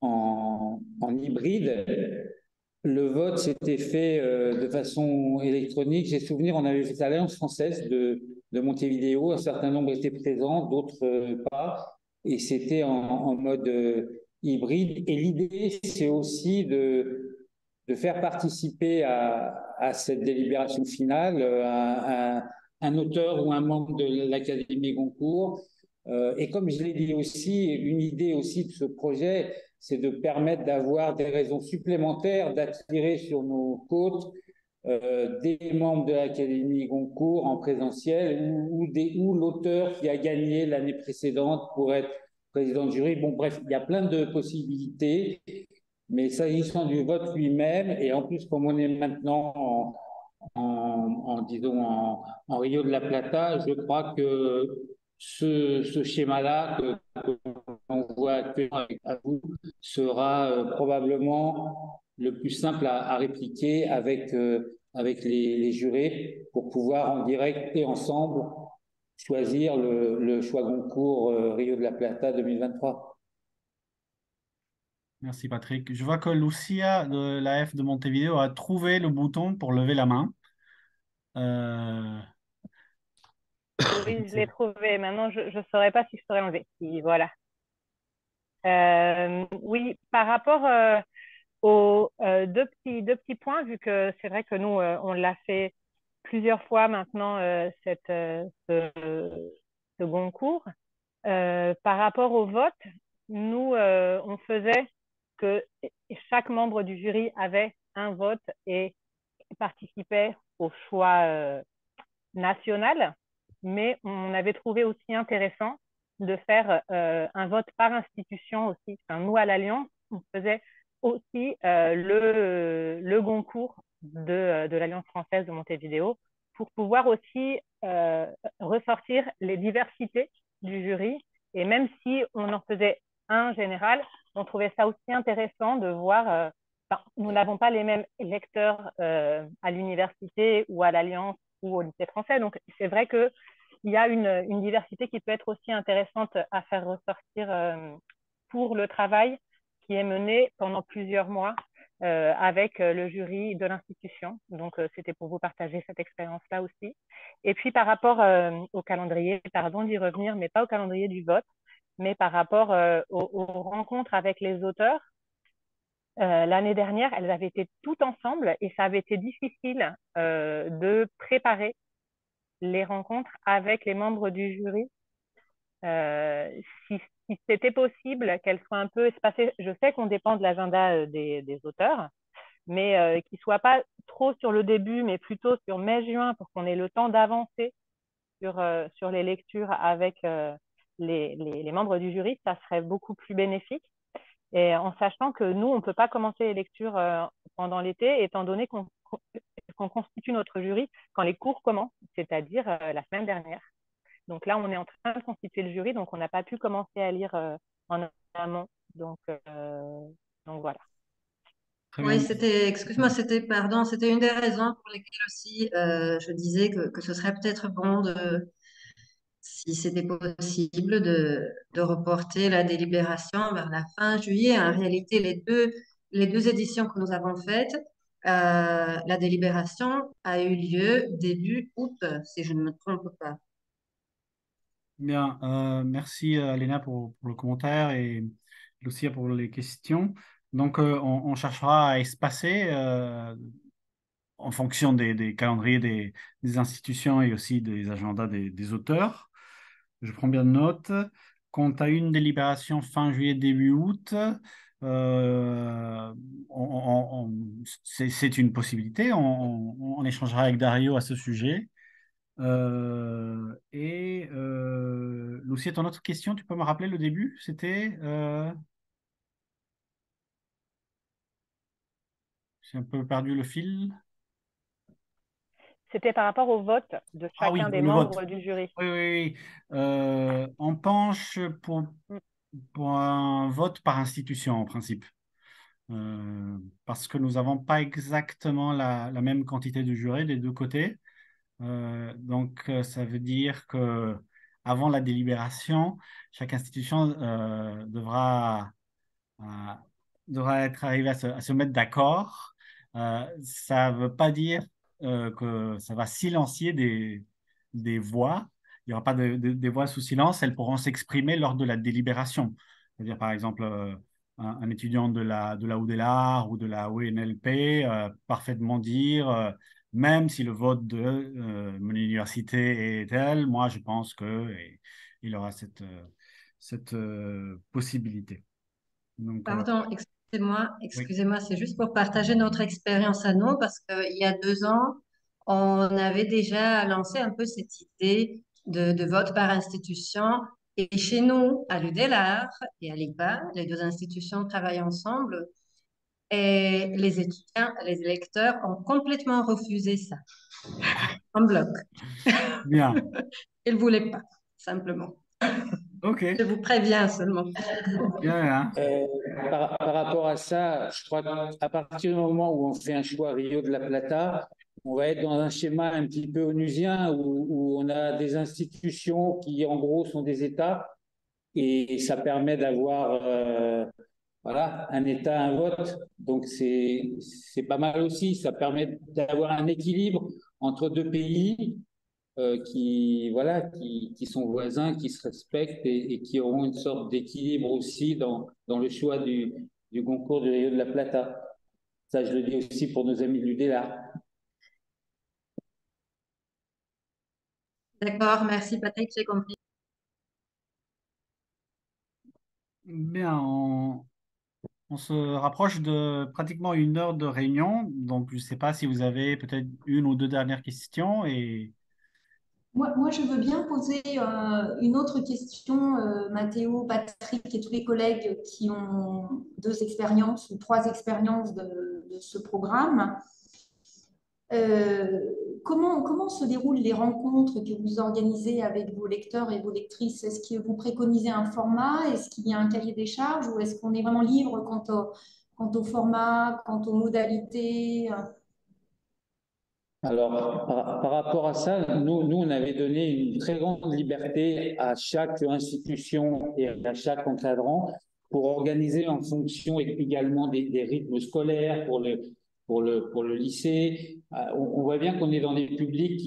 en hybride, le vote s'était fait de façon électronique. J'ai souvenir, on avait fait l'Alliance française de Montevideo. Un certain nombre étaient présents, d'autres pas. Et c'était en mode hybride. Et l'idée, c'est aussi de faire participer à cette délibération finale un auteur ou un membre de l'Académie Goncourt. Et comme je l'ai dit aussi, une idée aussi de ce projet, c'est de permettre d'avoir des raisons supplémentaires d'attirer sur nos côtes des membres de l'Académie Goncourt en présentiel ou l'auteur qui a gagné l'année précédente pour être président de jury. Bon, bref, il y a plein de possibilités, mais s'agissant du vote lui-même, et en plus, comme on est maintenant disons, en Rio de la Plata, je crois que ce schéma-là que l'on voit actuellement avec vous sera probablement le plus simple à répliquer avec les jurés pour pouvoir en direct et ensemble choisir le choix Goncourt Rio de la Plata 2023. Merci, Patrick. Je vois que Lucia de l'AF de Montevideo a trouvé le bouton pour lever la main. Euh, Oui, je l'ai trouvé. Maintenant, je ne saurais pas si je saurais enlever. Si, voilà. Oui, par rapport aux deux petits points, vu que c'est vrai que nous, on l'a fait plusieurs fois maintenant, ce Goncourt. Par rapport au vote, nous, on faisait que chaque membre du jury avait un vote et participait au choix national, mais on avait trouvé aussi intéressant de faire un vote par institution aussi. Enfin, nous, à l'Alliance, on faisait aussi le Goncourt de l'Alliance française de Montevideo pour pouvoir aussi ressortir les diversités du jury. Et même si on en faisait un général, on trouvait ça aussi intéressant de voir enfin, nous n'avons pas les mêmes lecteurs à l'université ou à l'Alliance ou au lycée français. Donc, c'est vrai qu'il y a une diversité qui peut être aussi intéressante à faire ressortir pour le travail qui est mené pendant plusieurs mois avec le jury de l'institution. Donc, c'était pour vous partager cette expérience-là aussi. Et puis, par rapport au calendrier, pardon d'y revenir, mais pas au calendrier du vote, mais par rapport aux rencontres avec les auteurs. L'année dernière, elles avaient été toutes ensemble et ça avait été difficile de préparer les rencontres avec les membres du jury. Si c'était possible qu'elles soient un peu espacées, je sais qu'on dépend de l'agenda des auteurs, mais qu'ils ne soient pas trop sur le début, mais plutôt sur mai-juin pour qu'on ait le temps d'avancer sur les lectures avec les membres du jury, ça serait beaucoup plus bénéfique. Et en sachant que nous, on ne peut pas commencer les lectures pendant l'été, étant donné qu'on constitue notre jury quand les cours commencent, c'est-à-dire la semaine dernière. Donc là, on est en train de constituer le jury, donc on n'a pas pu commencer à lire en amont. Donc voilà. Oui, excuse-moi, c'était une des raisons pour lesquelles aussi je disais que ce serait peut-être bon si c'était possible, de reporter la délibération vers la fin juillet. En réalité, les deux éditions que nous avons faites, la délibération a eu lieu début août, si je ne me trompe pas. Bien, merci Léna pour le commentaire et Lucia pour les questions. Donc, on cherchera à espacer en fonction des calendriers des institutions et aussi des agendas des auteurs. Je prends bien note. Quant à une délibération fin juillet, début août, c'est une possibilité. On échangera avec Dario à ce sujet. Lucie, ton autre question, tu peux me rappeler le début? C'était... j'ai un peu perdu le fil. C'était par rapport au vote de Ah oui, chacun des le vote. membres du jury. Oui, oui, oui. On penche pour un vote par institution, en principe. Parce que nous n'avons pas exactement la même quantité de jurés des deux côtés. Donc, ça veut dire que avant la délibération, chaque institution euh, devra être arrivée à se mettre d'accord. Ça ne veut pas dire que ça va silencier des voix. Il n'y aura pas des voix sous silence. Elles pourront s'exprimer lors de la délibération. C'est-à-dire, par exemple, un étudiant de la UDELAR ou de la ONLP parfaitement dire, même si le vote de mon université est tel, moi, je pense que et il aura cette possibilité. Donc, Pardon, oui. excusez-moi, c'est juste pour partager notre expérience à nous, parce qu'il y a 2 ans, on avait déjà lancé un peu cette idée de vote par institution. Et chez nous, à l'UDELAR et à l'IPA, les deux institutions travaillent ensemble. Et les étudiants, les électeurs ont complètement refusé ça, en bloc. Bien. Ils ne voulaient pas, simplement. OK. Je vous préviens seulement. Bien, hein. Par rapport à ça, je crois qu'à partir du moment où on fait un choix Rio de la Plata, on va être dans un schéma un petit peu onusien où on a des institutions qui, en gros, sont des États et ça permet d'avoir voilà, un État, un vote. Donc, c'est pas mal aussi. Ça permet d'avoir un équilibre entre deux pays voilà, qui sont voisins, qui se respectent et qui auront une sorte d'équilibre aussi dans le choix du concours du Rio de la Plata. Ça, je le dis aussi pour nos amis de l'UDELAR. D'accord, merci Patrick, j'ai compris. Bien, on se rapproche de pratiquement 1 heure de réunion. Donc, je ne sais pas si vous avez peut-être une ou deux dernières questions. Moi, je veux bien poser une autre question, Mathéo, Patrick et tous les collègues qui ont 2 expériences ou 3 expériences de ce programme. Comment se déroulent les rencontres que vous organisez avec vos lecteurs et vos lectrices? Est-ce que vous préconisez un format? Est-ce qu'il y a un cahier des charges ou est-ce qu'on est vraiment libre quant au format, quant aux modalités? Alors, par rapport à ça, nous, on avait donné une très grande liberté à chaque institution et à chaque encadrant pour organiser en fonction également des rythmes scolaires pour le lycée. On voit bien qu'on est dans des publics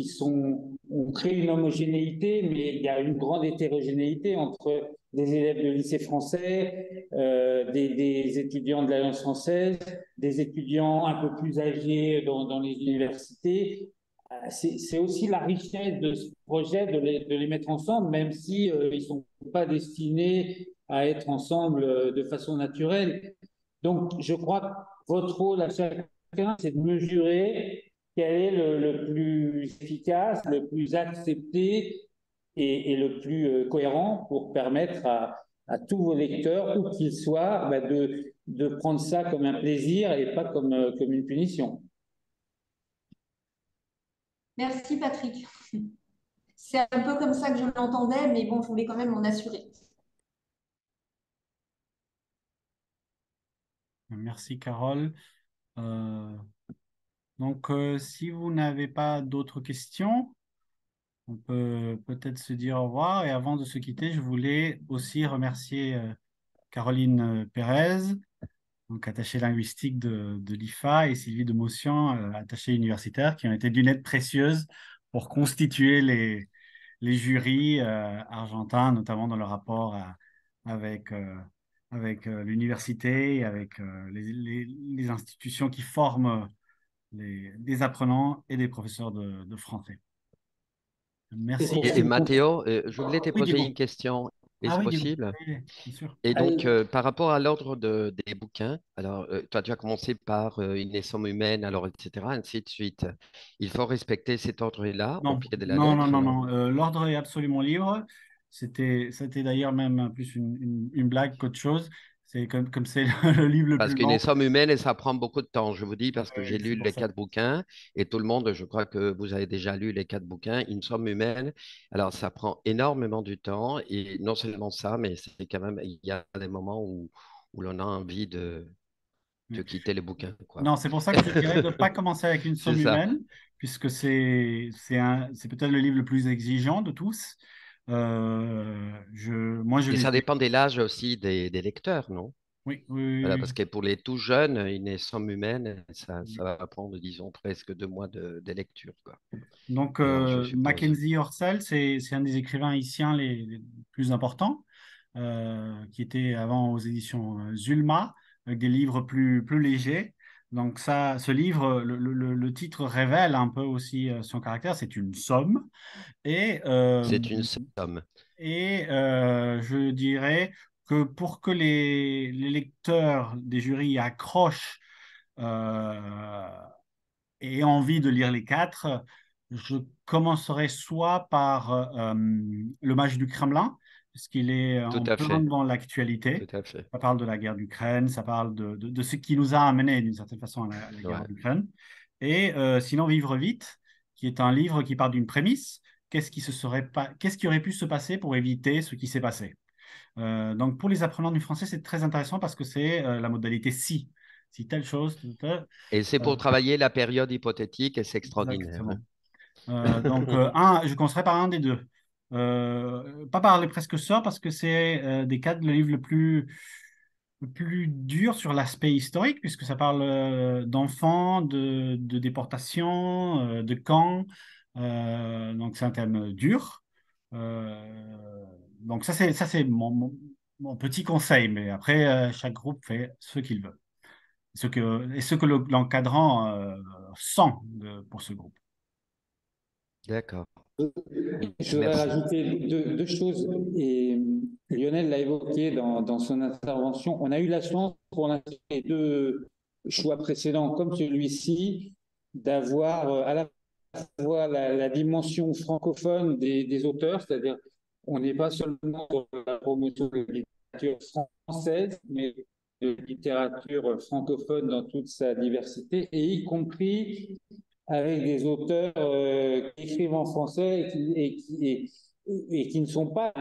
on crée une homogénéité, mais il y a une grande hétérogénéité entre des élèves de lycée français, des étudiants de l'Alliance française, des étudiants un peu plus âgés dans les universités. C'est aussi la richesse de ce projet de les mettre ensemble, même si ils ne sont pas destinés à être ensemble de façon naturelle. Donc, je crois que votre rôle à chacun, c'est de mesurer quel est le plus efficace, le plus accepté et le plus cohérent pour permettre à tous vos lecteurs, où qu'ils soient, bah, de prendre ça comme un plaisir et pas comme une punition. Merci Patrick. C'est un peu comme ça que je l'entendais, mais bon, je voulais quand même m'en assurer. Merci Carole. Donc, si vous n'avez pas d'autres questions, on peut peut-être se dire au revoir. Et avant de se quitter, je voulais aussi remercier Caroline Pérez, donc attachée linguistique de l'IFA, et Sylvie de Motion, attachée universitaire, qui ont été d'une aide précieuse pour constituer les jurys argentins, notamment dans le rapport avec, l'université et avec les institutions qui forment des apprenants et des professeurs de français. Merci. Et Mathéo, je voulais te Oui, poser Diego. une question. Ah Est-ce oui, Diego. possible? Oui, bien sûr. Et donc, Allez. par rapport à l'ordre des bouquins, alors, toi, tu as commencé par Une somme humaine, alors, etc., ainsi de suite. Il faut respecter cet ordre-là au Non, pied de la non, non, lettre, non, non? non. L'ordre est absolument libre. C'était d'ailleurs même plus une blague qu'autre chose. C'est comme c'est le livre le Parce plus qu'une long. somme humaine, ça prend beaucoup de temps. Je vous dis parce que j'ai C'est lu pour les ça. 4 bouquins et tout le monde, je crois que vous avez déjà lu les 4 bouquins. Une somme humaine, alors ça prend énormément du temps et non seulement ça, mais c'est quand même, il y a des moments où l'on a envie de Oui. quitter les bouquins, quoi. Non, c'est pour ça que je dirais de ne pas commencer avec une C'est somme ça. humaine, puisque c'est peut-être le livre le plus exigeant de tous. Moi, je Et ça les ai. dépend de l'âge aussi des lecteurs, non? Oui, oui, Voilà, oui, parce que pour les tout jeunes, une somme humaine, oui. ça va prendre, disons, presque 2 mois de lecture, quoi. Donc, Alors, je suppose. Mackenzie Orsel, c'est un des écrivains haïtiens les plus importants, qui était avant aux éditions Zulma, avec des livres plus légers. Donc, ce livre, le titre révèle un peu aussi son caractère. C'est une somme. Et, C'est une somme. je dirais que pour que les lecteurs des jurys accrochent euh, et envie de lire les 4, je commencerai soit par Le Mage du Kremlin, puisqu'il est Tout en à plein fait. dans Tout l'actualité. à fait. Ça parle de la guerre d'Ukraine, ça parle de ce qui nous a amené d'une certaine façon à la guerre Ouais. d'Ukraine. Et sinon, Vivre vite, qui est un livre qui part d'une prémisse. Qu'est-ce qui aurait pu se passer pour éviter ce qui s'est passé? Donc, pour les apprenants du français, c'est très intéressant parce que c'est la modalité si. Si telle chose, Et c'est pour travailler la période hypothétique et c'est extraordinaire, hein. exactement. Donc, je commencerai par un des deux. Pas par Les Presque Sœurs, parce que c'est des cas de le livre le plus dur sur l'aspect historique, puisque ça parle d'enfants, de déportation, de camps. Donc, c'est un thème dur. Donc, ça c'est mon petit conseil. Mais après, chaque groupe fait ce qu'il veut. Ce que l'encadrant sent pour ce groupe. D'accord. Je voudrais Merci. rajouter deux choses, et Lionel l'a évoqué dans son intervention. On a eu la chance, pour l'instant, les deux choix précédents comme celui-ci, d'avoir à la fois la dimension francophone des auteurs, c'est-à-dire on n'est pas seulement dans la promotion de la littérature française, mais de littérature francophone dans toute sa diversité, et y compris avec des auteurs qui écrivent en français et qui ne sont pas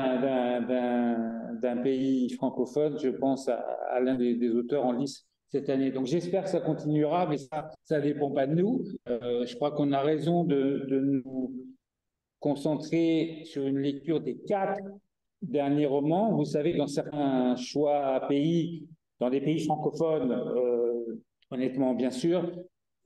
d'un pays francophone. Je pense à l'un des auteurs en lice cette année. Donc j'espère que ça continuera, mais ça dépend pas de nous. Je crois qu'on a raison de nous concentrer sur une lecture des 4 derniers romans. Vous savez, dans certains choix pays, dans des pays francophones, honnêtement, bien sûr,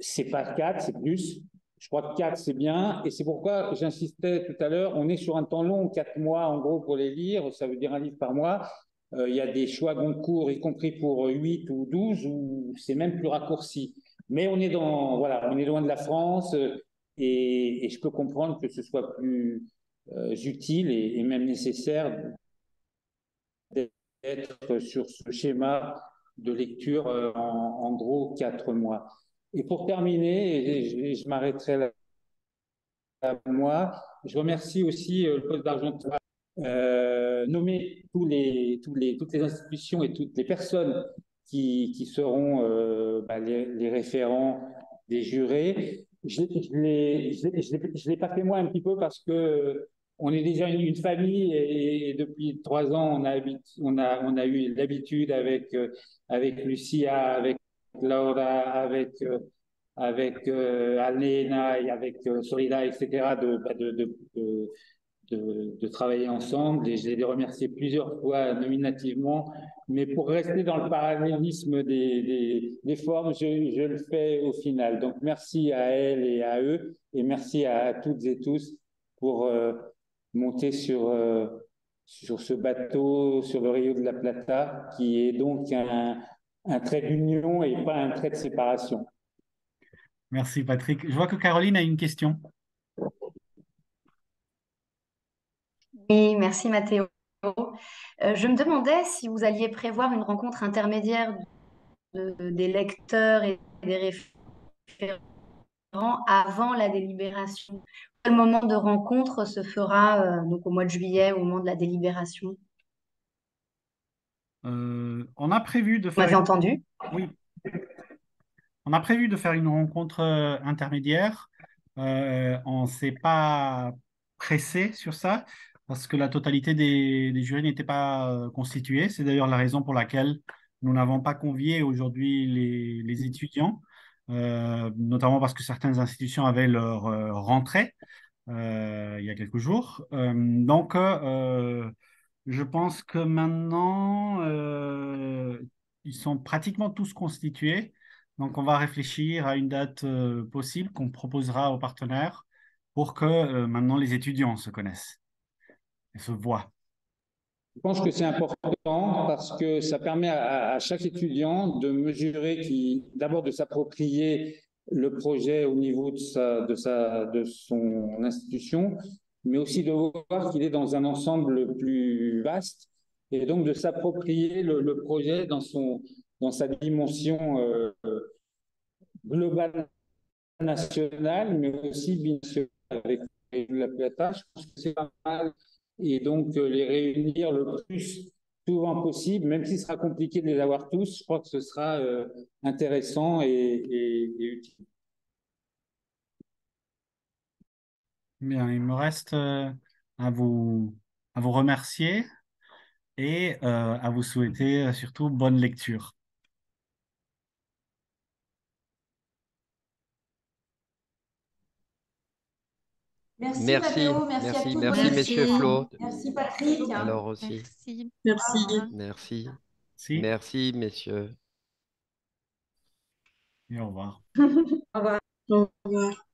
c'est pas 4, c'est plus. Je crois que 4, c'est bien. Et c'est pourquoi j'insistais tout à l'heure, on est sur un temps long, 4 mois en gros pour les lire. Ça veut dire un livre par mois. Il y a des choix Goncourt, y compris pour 8 ou 12, où c'est même plus raccourci. Mais voilà, on est loin de la France, et je peux comprendre que ce soit plus utile et même nécessaire d'être sur ce schéma de lecture en gros 4 mois. Et pour terminer, je m'arrêterai là. moi. Je remercie aussi le poste d'Argentat, nommer toutes les institutions et toutes les personnes qui seront les référents des jurés. Je l'ai pas fait moi un petit peu parce que on est déjà une famille et depuis 3 ans, on a eu l'habitude avec Lucia, avec Laura, avec Alena et avec Solida, etc., de travailler ensemble. Et je les ai remerciés plusieurs fois nominativement. Mais pour rester dans le parallélisme des formes, je le fais au final. Donc merci à elles et à eux. Et merci à toutes et tous pour monter sur ce bateau, sur le Rio de la Plata, qui est donc un trait d'union et pas un trait de séparation. Merci Patrick. Je vois que Caroline a une question. Oui, merci Mathéo. Je me demandais si vous alliez prévoir une rencontre intermédiaire des lecteurs et des référents avant la délibération. Quel moment de rencontre se fera donc au mois de juillet, au moment de la délibération? On a prévu de Vous faire m'avez entendu? Oui. On a prévu de faire une rencontre intermédiaire. On ne s'est pas pressé sur ça parce que la totalité des jurys n'était pas constituée. C'est d'ailleurs la raison pour laquelle nous n'avons pas convié aujourd'hui les étudiants, notamment parce que certaines institutions avaient leur rentrée il y a quelques jours. Je pense que maintenant, ils sont pratiquement tous constitués. Donc, on va réfléchir à une date possible qu'on proposera aux partenaires pour que maintenant les étudiants se connaissent et se voient. Je pense que c'est important parce que ça permet à chaque étudiant de mesurer, d'abord de s'approprier le projet au niveau de son institution, mais aussi de voir qu'il est dans un ensemble plus vaste et donc de s'approprier le projet dans sa dimension globale nationale, mais aussi binationale avec la Plata. Je pense que c'est pas mal et donc les réunir le plus souvent possible, même s'il sera compliqué de les avoir tous, je crois que ce sera intéressant et utile. Bien, il me reste à vous remercier et à vous souhaiter surtout bonne lecture. Merci Mathéo, merci à tous. Merci Monsieur Flo. Merci Patrick. Alors aussi. Merci. Merci. Merci. Si. Merci messieurs. Et au revoir. Au revoir. Au revoir.